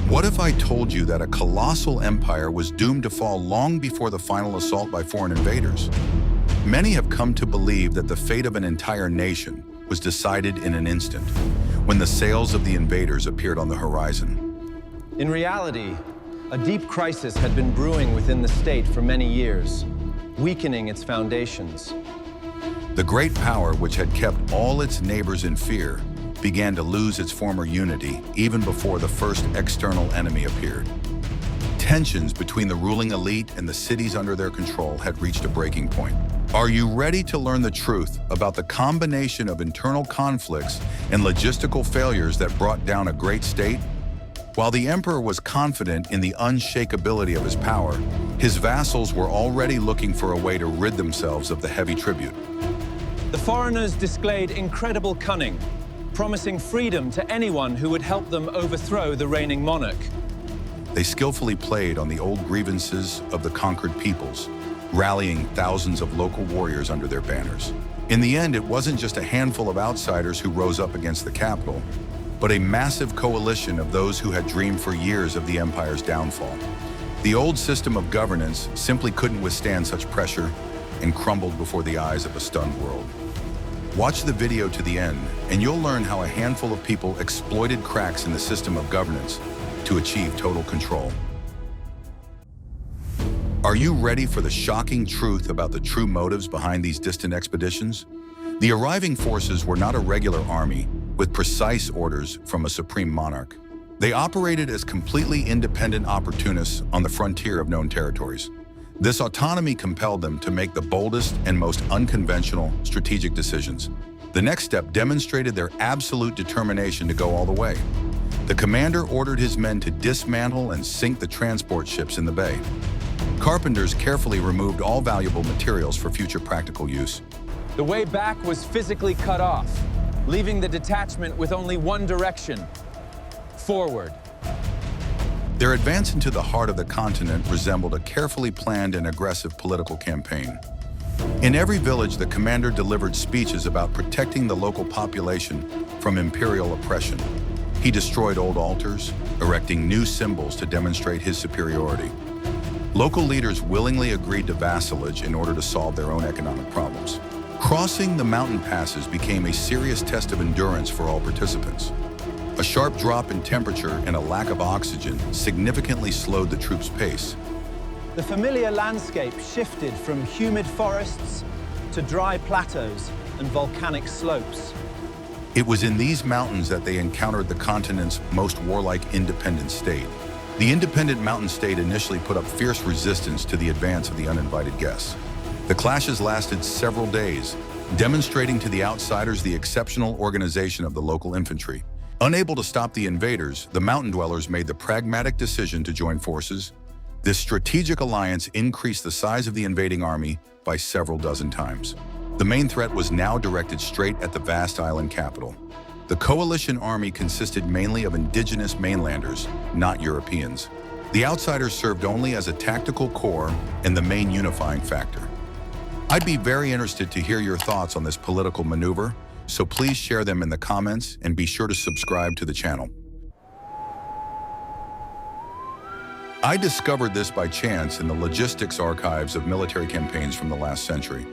What if I told you that a colossal empire was doomed to fall long before the final assault by foreign invaders? Many have come to believe that the fate of an entire nation was decided in an instant, when the sails of the invaders appeared on the horizon. In reality, a deep crisis had been brewing within the state for many years, weakening its foundations. The great power which had kept all its neighbors in fear began to lose its former unity even before the first external enemy appeared. Tensions between the ruling elite and the cities under their control had reached a breaking point. Are you ready to learn the truth about the combination of internal conflicts and logistical failures that brought down a great state? While the emperor was confident in the unshakability of his power, his vassals were already looking for a way to rid themselves of the heavy tribute. The foreigners displayed incredible cunning, promising freedom to anyone who would help them overthrow the reigning monarch. They skillfully played on the old grievances of the conquered peoples, rallying thousands of local warriors under their banners. In the end, it wasn't just a handful of outsiders who rose up against the capital, but a massive coalition of those who had dreamed for years of the empire's downfall. The old system of governance simply couldn't withstand such pressure and crumbled before the eyes of a stunned world. Watch the video to the end, and you'll learn how a handful of people exploited cracks in the system of governance to achieve total control. Are you ready for the shocking truth about the true motives behind these distant expeditions? The arriving forces were not a regular army with precise orders from a supreme monarch. They operated as completely independent opportunists on the frontier of known territories. This autonomy compelled them to make the boldest and most unconventional strategic decisions. The next step demonstrated their absolute determination to go all the way. The commander ordered his men to dismantle and sink the transport ships in the bay. Carpenters carefully removed all valuable materials for future practical use. The way back was physically cut off, leaving the detachment with only one direction: forward. Their advance into the heart of the continent resembled a carefully planned and aggressive political campaign. In every village, the commander delivered speeches about protecting the local population from imperial oppression. He destroyed old altars, erecting new symbols to demonstrate his superiority. Local leaders willingly agreed to vassalage in order to solve their own economic problems. Crossing the mountain passes became a serious test of endurance for all participants. A sharp drop in temperature and a lack of oxygen significantly slowed the troops' pace. The familiar landscape shifted from humid forests to dry plateaus and volcanic slopes. It was in these mountains that they encountered the continent's most warlike independent state. The independent mountain state initially put up fierce resistance to the advance of the uninvited guests. The clashes lasted several days, demonstrating to the outsiders the exceptional organization of the local infantry. Unable to stop the invaders, the mountain dwellers made the pragmatic decision to join forces. This strategic alliance increased the size of the invading army by several dozen times. The main threat was now directed straight at the vast island capital. The coalition army consisted mainly of indigenous mainlanders, not Europeans. The outsiders served only as a tactical core and the main unifying factor. I'd be very interested to hear your thoughts on this political maneuver, so please share them in the comments and be sure to subscribe to the channel. I discovered this by chance in the logistics archives of military campaigns from the last century.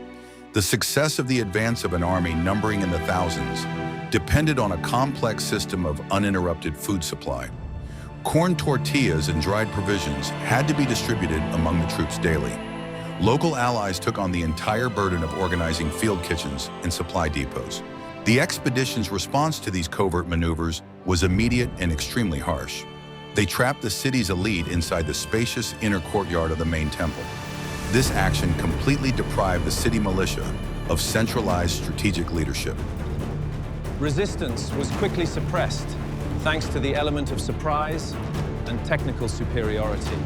The success of the advance of an army numbering in the thousands depended on a complex system of uninterrupted food supply. Corn tortillas and dried provisions had to be distributed among the troops daily. Local allies took on the entire burden of organizing field kitchens and supply depots. The expedition's response to these covert maneuvers was immediate and extremely harsh. They trapped the city's elite inside the spacious inner courtyard of the main temple. This action completely deprived the city militia of centralized strategic leadership. Resistance was quickly suppressed, thanks to the element of surprise and technical superiority.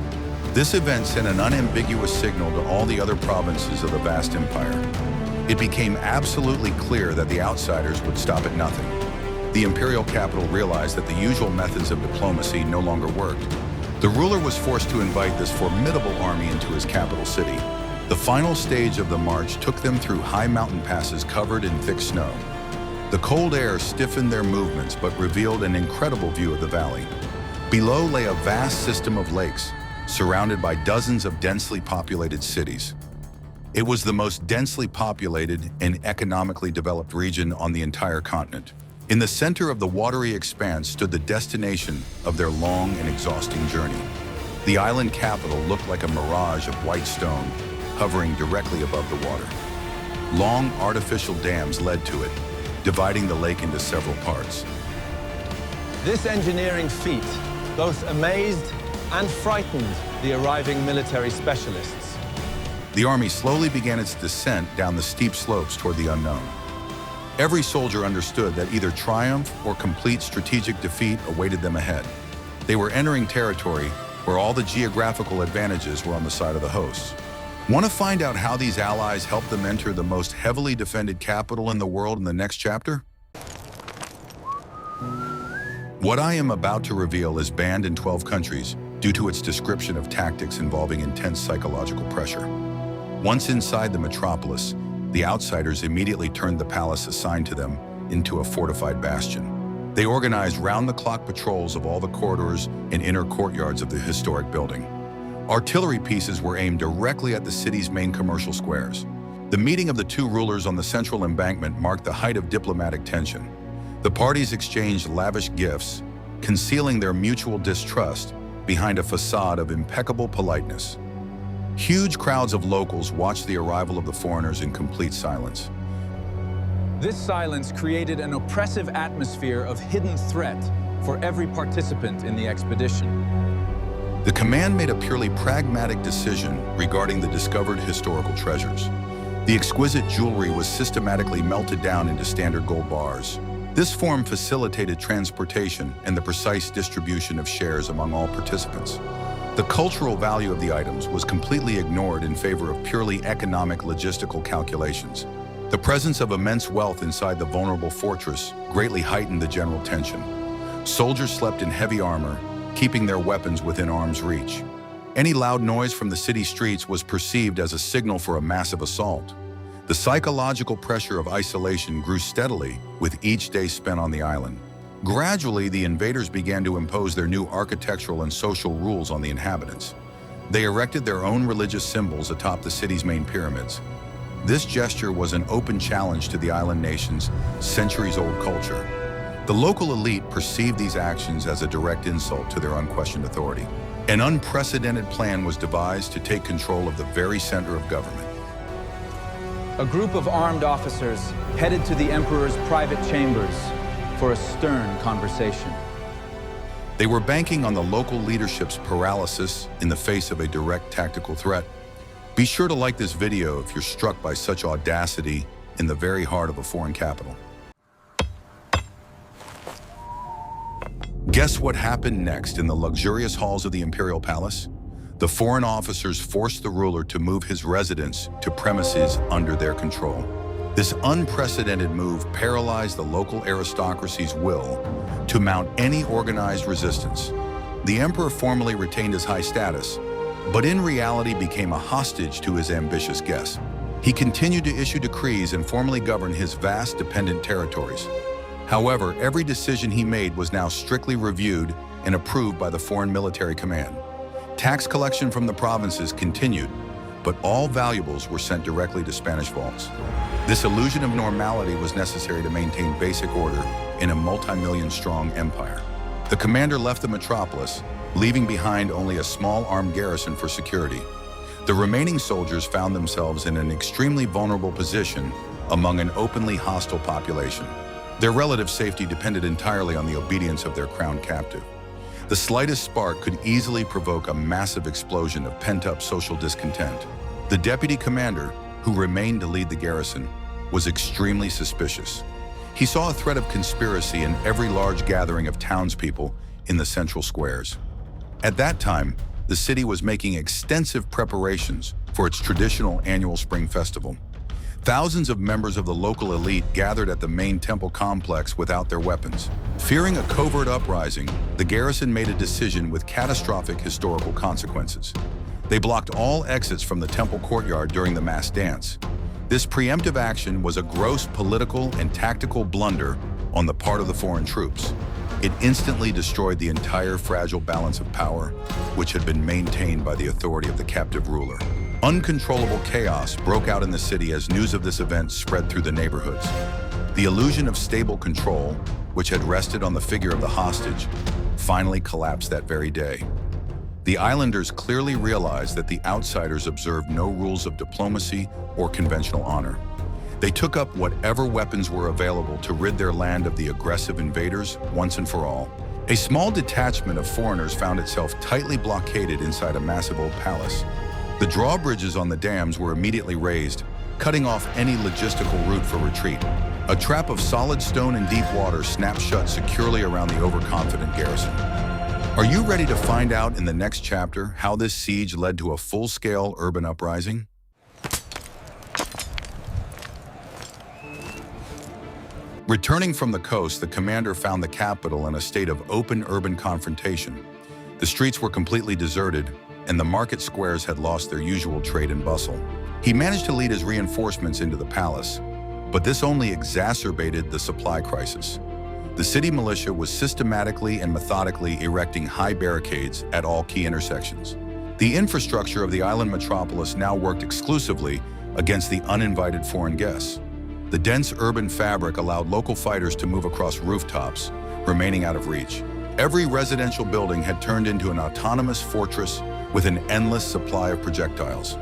This event sent an unambiguous signal to all the other provinces of the vast empire. It became absolutely clear that the outsiders would stop at nothing. The imperial capital realized that the usual methods of diplomacy no longer worked. The ruler was forced to invite this formidable army into his capital city. The final stage of the march took them through high mountain passes covered in thick snow. The cold air stiffened their movements but revealed an incredible view of the valley. Below lay a vast system of lakes, surrounded by dozens of densely populated cities. It was the most densely populated and economically developed region on the entire continent. In the center of the watery expanse stood the destination of their long and exhausting journey. The island capital looked like a mirage of white stone, hovering directly above the water. Long artificial dams led to it, dividing the lake into several parts. This engineering feat both amazed and frightened the arriving military specialists. The army slowly began its descent down the steep slopes toward the unknown. Every soldier understood that either triumph or complete strategic defeat awaited them ahead. They were entering territory where all the geographical advantages were on the side of the hosts. Want to find out how these allies helped them enter the most heavily defended capital in the world in the next chapter? What I am about to reveal is banned in 12 countries due to its description of tactics involving intense psychological pressure. Once inside the metropolis, the outsiders immediately turned the palace assigned to them into a fortified bastion. They organized round-the-clock patrols of all the corridors and inner courtyards of the historic building. Artillery pieces were aimed directly at the city's main commercial squares. The meeting of the two rulers on the central embankment marked the height of diplomatic tension. The parties exchanged lavish gifts, concealing their mutual distrust behind a facade of impeccable politeness. Huge crowds of locals watched the arrival of the foreigners in complete silence. This silence created an oppressive atmosphere of hidden threat for every participant in the expedition. The command made a purely pragmatic decision regarding the discovered historical treasures. The exquisite jewelry was systematically melted down into standard gold bars. This form facilitated transportation and the precise distribution of shares among all participants. The cultural value of the items was completely ignored in favor of purely economic logistical calculations. The presence of immense wealth inside the vulnerable fortress greatly heightened the general tension. Soldiers slept in heavy armor, keeping their weapons within arm's reach. Any loud noise from the city streets was perceived as a signal for a massive assault. The psychological pressure of isolation grew steadily with each day spent on the island. Gradually, the invaders began to impose their new architectural and social rules on the inhabitants. They erected their own religious symbols atop the city's main pyramids. This gesture was an open challenge to the island nation's centuries-old culture. The local elite perceived these actions as a direct insult to their unquestioned authority. An unprecedented plan was devised to take control of the very center of government. A group of armed officers headed to the emperor's private chambers for a stern conversation. They were banking on the local leadership's paralysis in the face of a direct tactical threat. Be sure to like this video if you're struck by such audacity in the very heart of a foreign capital. Guess what happened next in the luxurious halls of the imperial palace? The foreign officers forced the ruler to move his residence to premises under their control. This unprecedented move paralyzed the local aristocracy's will to mount any organized resistance. The emperor formally retained his high status, but in reality became a hostage to his ambitious guests. He continued to issue decrees and formally govern his vast dependent territories. However, every decision he made was now strictly reviewed and approved by the foreign military command. Tax collection from the provinces continued, but all valuables were sent directly to Spanish vaults. This illusion of normality was necessary to maintain basic order in a multi-million-strong empire. The commander left the metropolis, leaving behind only a small armed garrison for security. The remaining soldiers found themselves in an extremely vulnerable position among an openly hostile population. Their relative safety depended entirely on the obedience of their crowned captive. The slightest spark could easily provoke a massive explosion of pent-up social discontent. The deputy commander, who remained to lead the garrison, was extremely suspicious. He saw a threat of conspiracy in every large gathering of townspeople in the central squares. At that time, the city was making extensive preparations for its traditional annual spring festival. Thousands of members of the local elite gathered at the main temple complex without their weapons. Fearing a covert uprising, the garrison made a decision with catastrophic historical consequences. They blocked all exits from the temple courtyard during the mass dance. This preemptive action was a gross political and tactical blunder on the part of the foreign troops. It instantly destroyed the entire fragile balance of power, which had been maintained by the authority of the captive ruler. Uncontrollable chaos broke out in the city as news of this event spread through the neighborhoods. The illusion of stable control, which had rested on the figure of the hostage, finally collapsed that very day. The islanders clearly realized that the outsiders observed no rules of diplomacy or conventional honor. They took up whatever weapons were available to rid their land of the aggressive invaders once and for all. A small detachment of foreigners found itself tightly blockaded inside a massive old palace. The drawbridges on the dams were immediately raised, cutting off any logistical route for retreat. A trap of solid stone and deep water snapped shut securely around the overconfident garrison. Are you ready to find out in the next chapter how this siege led to a full-scale urban uprising? Returning from the coast, the commander found the capital in a state of open urban confrontation. The streets were completely deserted, and the market squares had lost their usual trade and bustle. He managed to lead his reinforcements into the palace, but this only exacerbated the supply crisis. The city militia was systematically and methodically erecting high barricades at all key intersections. The infrastructure of the island metropolis now worked exclusively against the uninvited foreign guests. The dense urban fabric allowed local fighters to move across rooftops, remaining out of reach. Every residential building had turned into an autonomous fortress with an endless supply of projectiles.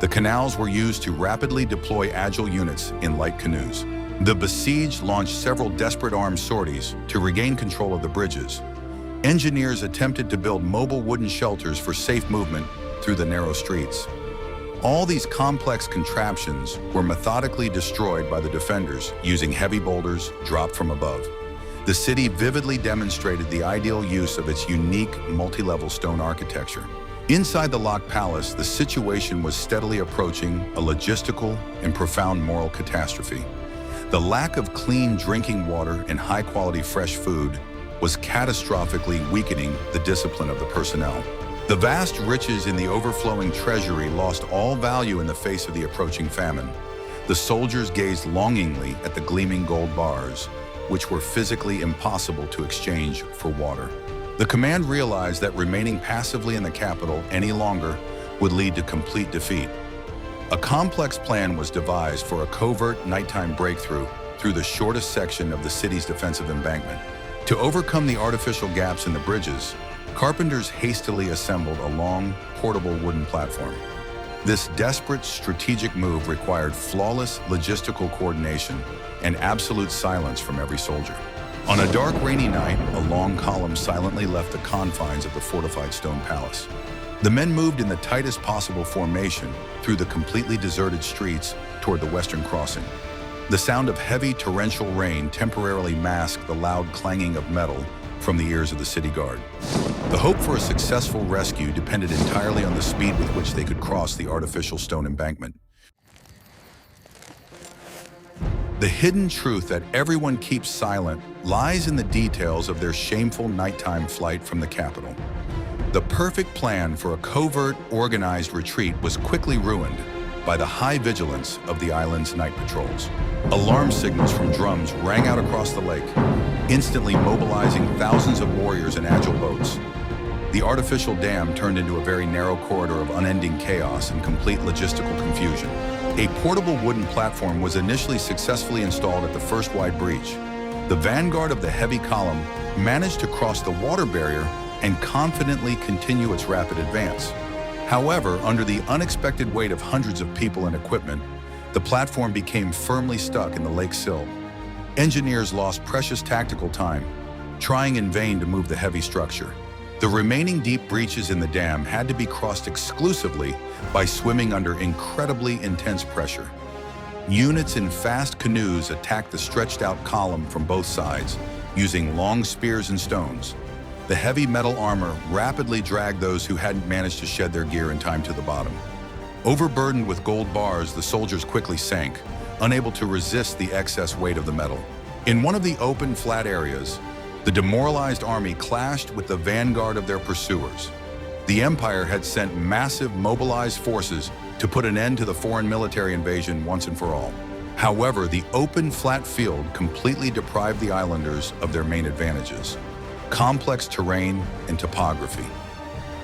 The canals were used to rapidly deploy agile units in light canoes. The besieged launched several desperate armed sorties to regain control of the bridges. Engineers attempted to build mobile wooden shelters for safe movement through the narrow streets. All these complex contraptions were methodically destroyed by the defenders using heavy boulders dropped from above. The city vividly demonstrated the ideal use of its unique multi-level stone architecture. Inside the locked palace, the situation was steadily approaching a logistical and profound moral catastrophe. The lack of clean drinking water and high-quality fresh food was catastrophically weakening the discipline of the personnel. The vast riches in the overflowing treasury lost all value in the face of the approaching famine. The soldiers gazed longingly at the gleaming gold bars, which were physically impossible to exchange for water. The command realized that remaining passively in the capital any longer would lead to complete defeat. A complex plan was devised for a covert nighttime breakthrough through the shortest section of the city's defensive embankment. To overcome the artificial gaps in the bridges, carpenters hastily assembled a long, portable wooden platform. This desperate strategic move required flawless logistical coordination and absolute silence from every soldier. On a dark, rainy night, a long column silently left the confines of the fortified stone palace. The men moved in the tightest possible formation through the completely deserted streets toward the western crossing. The sound of heavy torrential rain temporarily masked the loud clanging of metal from the ears of the city guard. The hope for a successful rescue depended entirely on the speed with which they could cross the artificial stone embankment. The hidden truth that everyone keeps silent lies in the details of their shameful nighttime flight from the capital. The perfect plan for a covert, organized retreat was quickly ruined by the high vigilance of the island's night patrols. Alarm signals from drums rang out across the lake, instantly mobilizing thousands of warriors in agile boats. The artificial dam turned into a very narrow corridor of unending chaos and complete logistical confusion. A portable wooden platform was initially successfully installed at the first wide breach. The vanguard of the heavy column managed to cross the water barrier and confidently continue its rapid advance. However, under the unexpected weight of hundreds of people and equipment, the platform became firmly stuck in the lake sill. Engineers lost precious tactical time, trying in vain to move the heavy structure. The remaining deep breaches in the dam had to be crossed exclusively by swimming under incredibly intense pressure. Units in fast canoes attacked the stretched-out column from both sides, using long spears and stones. The heavy metal armor rapidly dragged those who hadn't managed to shed their gear in time to the bottom. Overburdened with gold bars, the soldiers quickly sank, unable to resist the excess weight of the metal. In one of the open, flat areas, the demoralized army clashed with the vanguard of their pursuers. The Empire had sent massive mobilized forces to put an end to the foreign military invasion once and for all. However, the open, flat field completely deprived the islanders of their main advantages. complex terrain, and topography.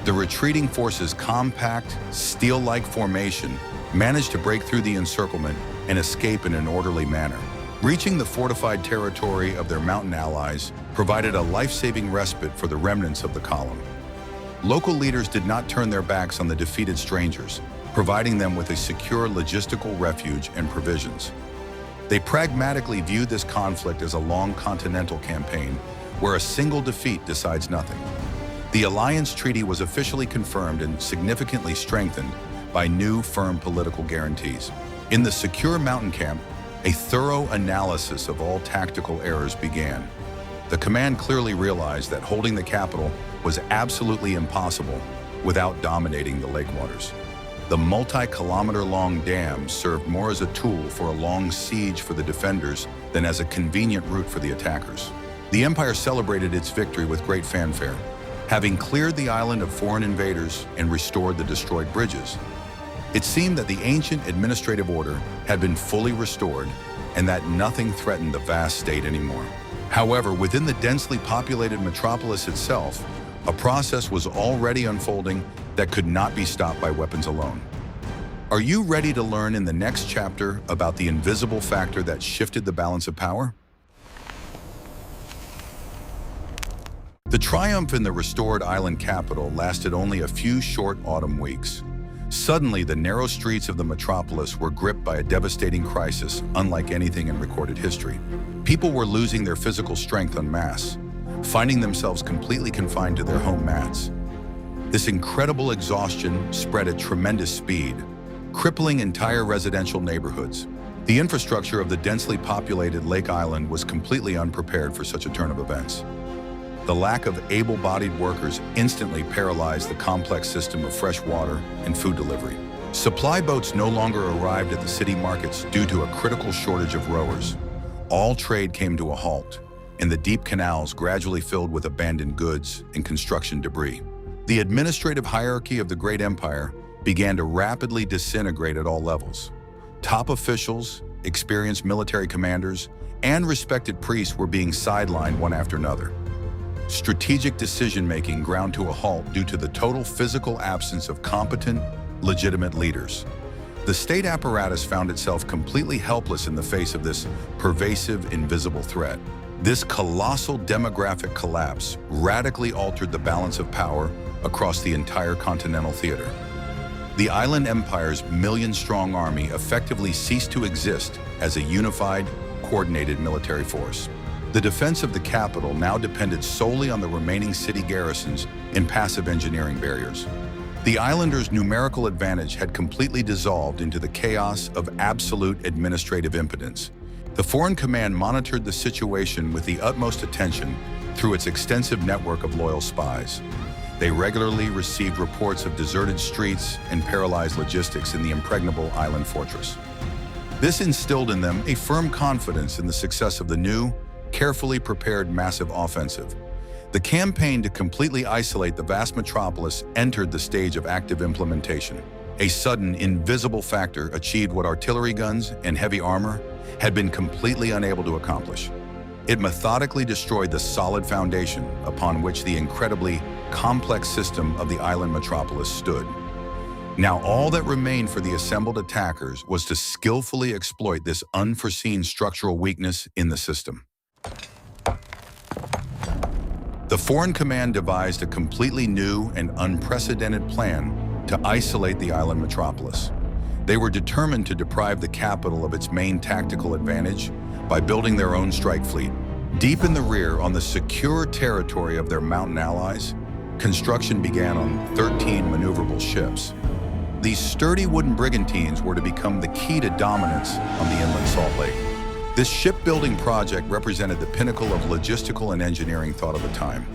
The retreating forces' compact, steel-like formation managed to break through the encirclement and escape in an orderly manner. Reaching the fortified territory of their mountain allies provided a life-saving respite for the remnants of the column. Local leaders did not turn their backs on the defeated strangers, providing them with a secure logistical refuge and provisions. They pragmatically viewed this conflict as a long continental campaign where a single defeat decides nothing. The alliance treaty was officially confirmed and significantly strengthened by new, firm political guarantees. In the secure mountain camp, a thorough analysis of all tactical errors began. The command clearly realized that holding the capital was absolutely impossible without dominating the lake waters. The multi-kilometer-long dam served more as a tool for a long siege for the defenders than as a convenient route for the attackers. The Empire celebrated its victory with great fanfare, having cleared the island of foreign invaders and restored the destroyed bridges. It seemed that the ancient administrative order had been fully restored and that nothing threatened the vast state anymore. However, within the densely populated metropolis itself, a process was already unfolding that could not be stopped by weapons alone. Are you ready to learn in the next chapter about the invisible factor that shifted the balance of power? The triumph in the restored island capital lasted only a few short autumn weeks. Suddenly, the narrow streets of the metropolis were gripped by a devastating crisis unlike anything in recorded history. People were losing their physical strength en masse, finding themselves completely confined to their home mats. This incredible exhaustion spread at tremendous speed, crippling entire residential neighborhoods. The infrastructure of the densely populated Lake Island was completely unprepared for such a turn of events. The lack of able-bodied workers instantly paralyzed the complex system of fresh water and food delivery. Supply boats no longer arrived at the city markets due to a critical shortage of rowers. All trade came to a halt, and the deep canals gradually filled with abandoned goods and construction debris. The administrative hierarchy of the great empire began to rapidly disintegrate at all levels. Top officials, experienced military commanders, and respected priests were being sidelined one after another. Strategic decision-making ground to a halt due to the total physical absence of competent, legitimate leaders. The state apparatus found itself completely helpless in the face of this pervasive, invisible threat. This colossal demographic collapse radically altered the balance of power across the entire continental theater. The island empire's million-strong army effectively ceased to exist as a unified, coordinated military force. The defense of the capital now depended solely on the remaining city garrisons and passive engineering barriers. The islanders' numerical advantage had completely dissolved into the chaos of absolute administrative impotence. The foreign command monitored the situation with the utmost attention through its extensive network of loyal spies. They regularly received reports of deserted streets and paralyzed logistics in the impregnable island fortress. This instilled in them a firm confidence in the success of the new, carefully prepared massive offensive. The campaign to completely isolate the vast metropolis entered the stage of active implementation. A sudden, invisible factor achieved what artillery guns and heavy armor had been completely unable to accomplish. It methodically destroyed the solid foundation upon which the incredibly complex system of the island metropolis stood. Now all that remained for the assembled attackers was to skillfully exploit this unforeseen structural weakness in the system. The foreign command devised a completely new and unprecedented plan to isolate the island metropolis. They were determined to deprive the capital of its main tactical advantage by building their own strike fleet. Deep in the rear, on the secure territory of their mountain allies, construction began on 13 maneuverable ships. These sturdy wooden brigantines were to become the key to dominance on the inland Salt Lake. This shipbuilding project represented the pinnacle of logistical and engineering thought of the time.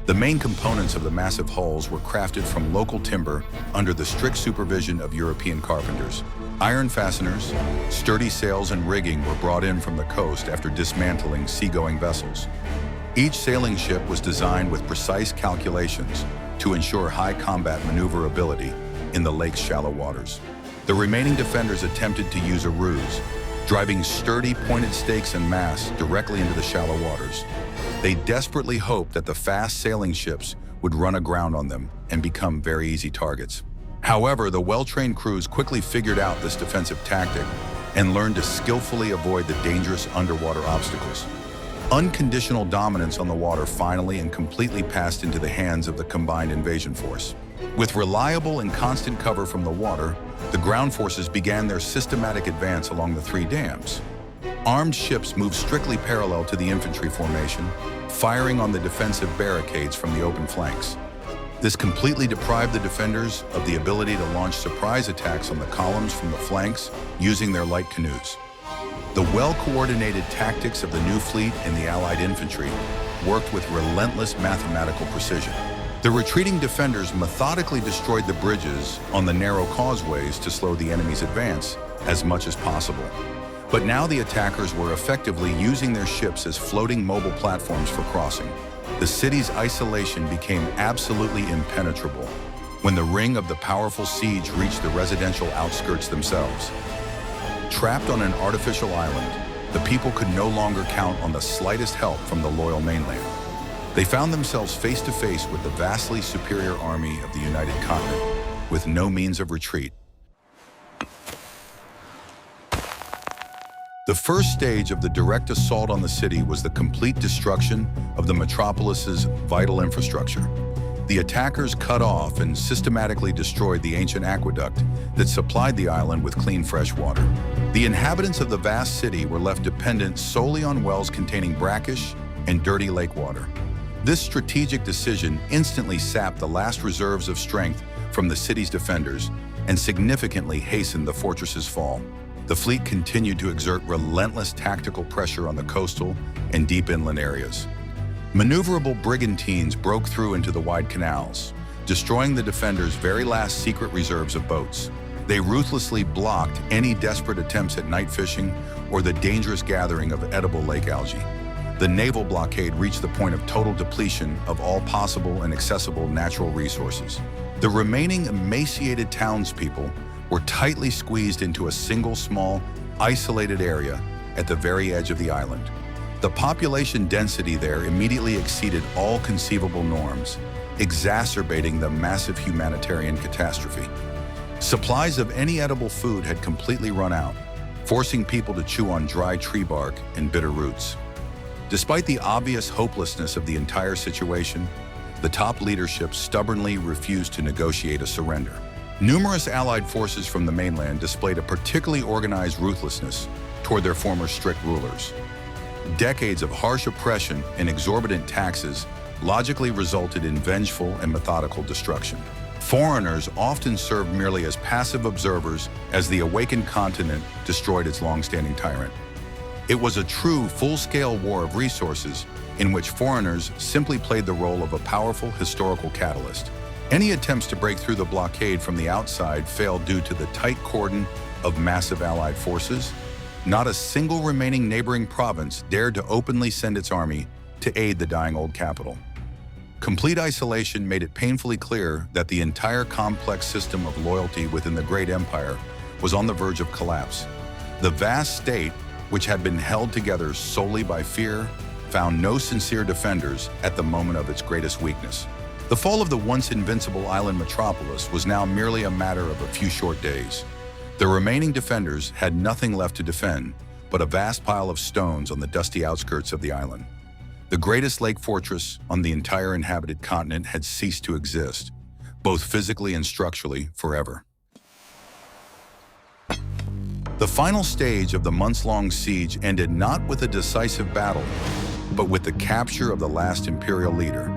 The main components of the massive hulls were crafted from local timber under the strict supervision of European carpenters. Iron fasteners, sturdy sails, and rigging were brought in from the coast after dismantling seagoing vessels. Each sailing ship was designed with precise calculations to ensure high combat maneuverability in the lake's shallow waters. The remaining defenders attempted to use a ruse, driving sturdy pointed stakes and masts directly into the shallow waters. They desperately hoped that the fast sailing ships would run aground on them and become very easy targets. However, the well-trained crews quickly figured out this defensive tactic and learned to skillfully avoid the dangerous underwater obstacles. Unconditional dominance on the water finally and completely passed into the hands of the combined invasion force. With reliable and constant cover from the water, the ground forces began their systematic advance along the three dams. Armed ships moved strictly parallel to the infantry formation, firing on the defensive barricades from the open flanks. This completely deprived the defenders of the ability to launch surprise attacks on the columns from the flanks using their light canoes. The well-coordinated tactics of the new fleet and the Allied infantry worked with relentless mathematical precision. The retreating defenders methodically destroyed the bridges on the narrow causeways to slow the enemy's advance as much as possible. But now the attackers were effectively using their ships as floating mobile platforms for crossing. The city's isolation became absolutely impenetrable when the ring of the powerful siege reached the residential outskirts themselves. Trapped on an artificial island, the people could no longer count on the slightest help from the loyal mainland. They found themselves face to face with the vastly superior army of the United Continent, with no means of retreat. The first stage of the direct assault on the city was the complete destruction of the metropolis's vital infrastructure. The attackers cut off and systematically destroyed the ancient aqueduct that supplied the island with clean fresh water. The inhabitants of the vast city were left dependent solely on wells containing brackish and dirty lake water. This strategic decision instantly sapped the last reserves of strength from the city's defenders and significantly hastened the fortress's fall. The fleet continued to exert relentless tactical pressure on the coastal and deep inland areas. Maneuverable brigantines broke through into the wide canals, destroying the defenders' very last secret reserves of boats. They ruthlessly blocked any desperate attempts at night fishing or the dangerous gathering of edible lake algae. The naval blockade reached the point of total depletion of all possible and accessible natural resources. The remaining emaciated townspeople were tightly squeezed into a single small, isolated area at the very edge of the island. The population density there immediately exceeded all conceivable norms, exacerbating the massive humanitarian catastrophe. Supplies of any edible food had completely run out, forcing people to chew on dry tree bark and bitter roots. Despite the obvious hopelessness of the entire situation, the top leadership stubbornly refused to negotiate a surrender. Numerous Allied forces from the mainland displayed a particularly organized ruthlessness toward their former strict rulers. Decades of harsh oppression and exorbitant taxes logically resulted in vengeful and methodical destruction. Foreigners often served merely as passive observers as the awakened continent destroyed its long-standing tyrant. It was a true, full-scale war of resources in which foreigners simply played the role of a powerful historical catalyst. Any attempts to break through the blockade from the outside failed due to the tight cordon of massive Allied forces. Not a single remaining neighboring province dared to openly send its army to aid the dying old capital. Complete isolation made it painfully clear that the entire complex system of loyalty within the great empire was on the verge of collapse. The vast state, which had been held together solely by fear, found no sincere defenders at the moment of its greatest weakness. The fall of the once invincible island metropolis was now merely a matter of a few short days. The remaining defenders had nothing left to defend but a vast pile of stones on the dusty outskirts of the island. The greatest lake fortress on the entire inhabited continent had ceased to exist, both physically and structurally, forever. The final stage of the months-long siege ended not with a decisive battle, but with the capture of the last imperial leader.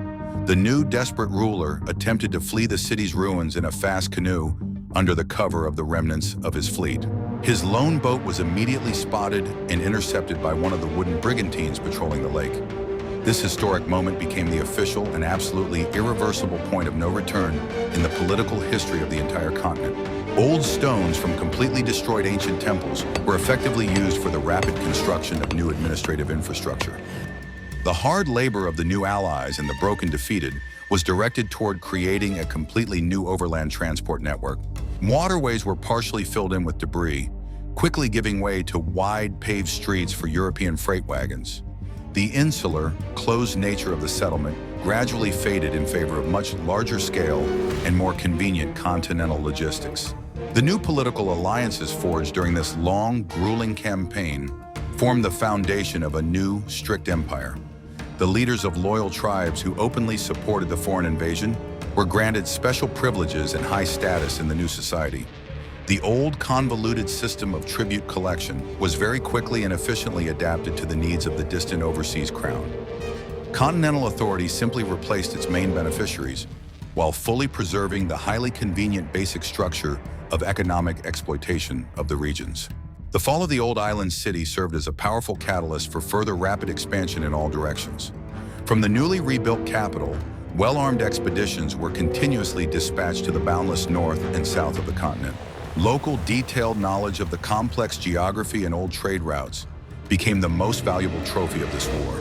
The new desperate ruler attempted to flee the city's ruins in a fast canoe under the cover of the remnants of his fleet. His lone boat was immediately spotted and intercepted by one of the wooden brigantines patrolling the lake. This historic moment became the official and absolutely irreversible point of no return in the political history of the entire continent. Old stones from completely destroyed ancient temples were effectively used for the rapid construction of new administrative infrastructure. The hard labor of the new allies and the broken defeated was directed toward creating a completely new overland transport network. Waterways were partially filled in with debris, quickly giving way to wide paved streets for European freight wagons. The insular, closed nature of the settlement gradually faded in favor of much larger scale and more convenient continental logistics. The new political alliances forged during this long, grueling campaign formed the foundation of a new, strict empire. The leaders of loyal tribes who openly supported the foreign invasion were granted special privileges and high status in the new society. The old, convoluted system of tribute collection was very quickly and efficiently adapted to the needs of the distant overseas crown. Continental authority simply replaced its main beneficiaries, while fully preserving the highly convenient basic structure of economic exploitation of the regions. The fall of the old island city served as a powerful catalyst for further rapid expansion in all directions. From the newly rebuilt capital, well-armed expeditions were continuously dispatched to the boundless north and south of the continent. Local, detailed knowledge of the complex geography and old trade routes became the most valuable trophy of this war.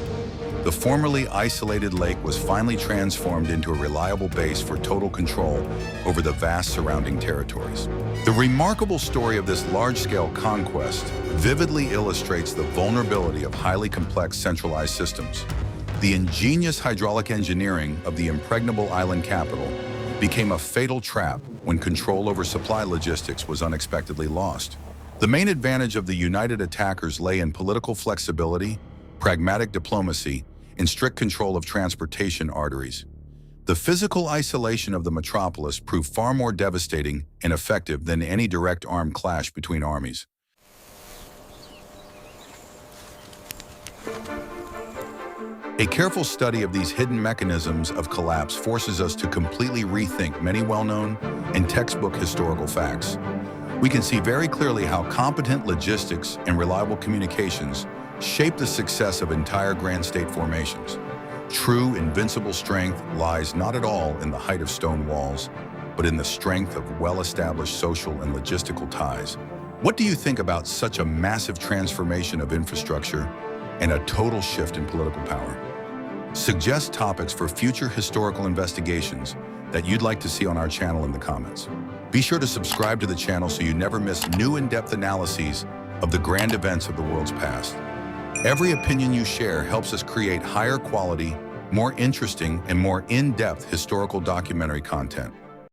The formerly isolated lake was finally transformed into a reliable base for total control over the vast surrounding territories. The remarkable story of this large-scale conquest vividly illustrates the vulnerability of highly complex centralized systems. The ingenious hydraulic engineering of the impregnable island capital became a fatal trap when control over supply logistics was unexpectedly lost. The main advantage of the united attackers lay in political flexibility, pragmatic diplomacy, and strict control of transportation arteries. The physical isolation of the metropolis proved far more devastating and effective than any direct armed clash between armies. A careful study of these hidden mechanisms of collapse forces us to completely rethink many well-known and textbook historical facts. We can see very clearly how competent logistics and reliable communications shape the success of entire grand state formations. True invincible strength lies not at all in the height of stone walls, but in the strength of well-established social and logistical ties. What do you think about such a massive transformation of infrastructure and a total shift in political power? Suggest topics for future historical investigations that you'd like to see on our channel in the comments. Be sure to subscribe to the channel so you never miss new in-depth analyses of the grand events of the world's past. Every opinion you share helps us create higher quality, more interesting, and more in-depth historical documentary content.